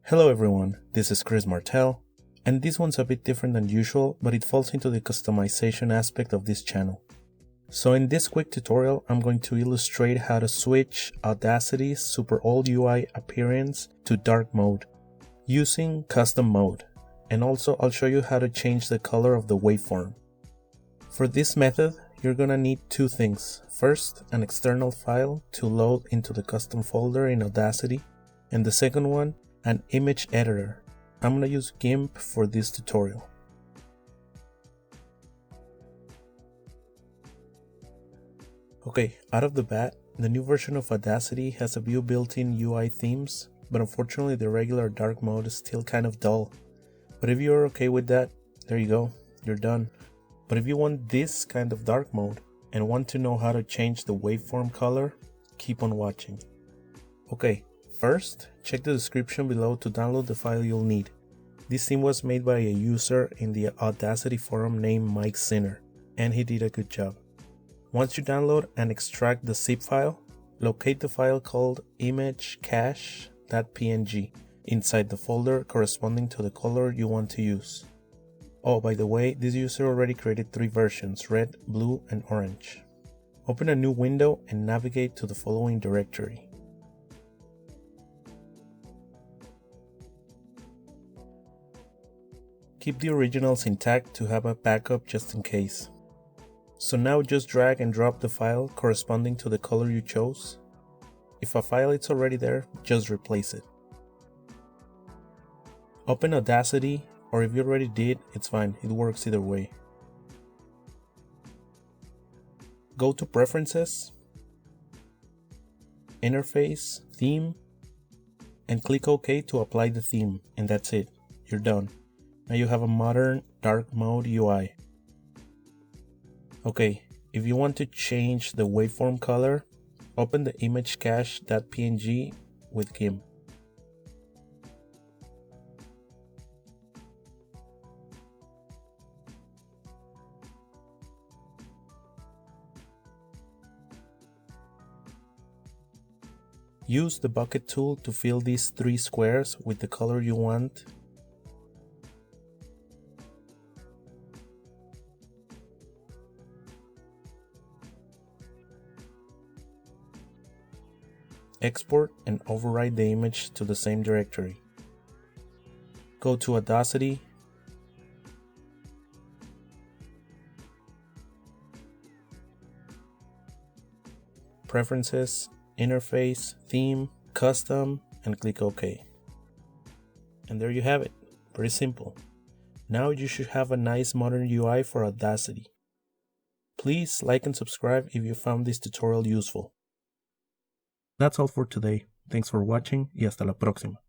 Hello everyone, this is Chris Martel, and this one's a bit different than usual, but it falls into the customization aspect of this channel. So in this quick tutorial, I'm going to illustrate how to switch Audacity's super old UI appearance to dark mode using custom mode, and also I'll show you how to change the color of the waveform. For this method, you're gonna need two things. First, an external file to load into the custom folder in Audacity, and the second one, an image editor. I'm gonna use GIMP for this tutorial. Okay, out of the bat, the new version of Audacity has a few built-in UI themes, but unfortunately the regular dark mode is still kind of dull. But if you're okay with that, there you go, you're done. But if you want this kind of dark mode and want to know how to change the waveform color, keep on watching. Okay, first, check the description below to download the file you'll need. This theme was made by a user in the Audacity forum named Mike Sinner, and he did a good job. Once you download and extract the zip file, locate the file called imagecache.png inside the folder corresponding to the color you want to use. Oh, by the way, this user already created 3 versions, red, blue, and orange. Open a new window and navigate to the following directory. Keep the originals intact to have a backup just in case. So now just drag and drop the file corresponding to the color you chose. If a file is already there, just replace it. Open Audacity, or if you already did, it's fine, it works either way. Go to Preferences, Interface, Theme, and click OK to apply the theme, and that's it, you're done. Now you have a modern dark mode UI. Okay, if you want to change the waveform color, open the imagecache.png with GIMP. Use the bucket tool to fill these 3 squares with the color you want. Export and override the image to the same directory. Go to Audacity, Preferences, Interface, Theme, Custom, and click OK. And there you have it, pretty simple. Now you should have a nice modern UI for Audacity. Please like and subscribe if you found this tutorial useful. That's all for today. Thanks for watching y hasta la próxima.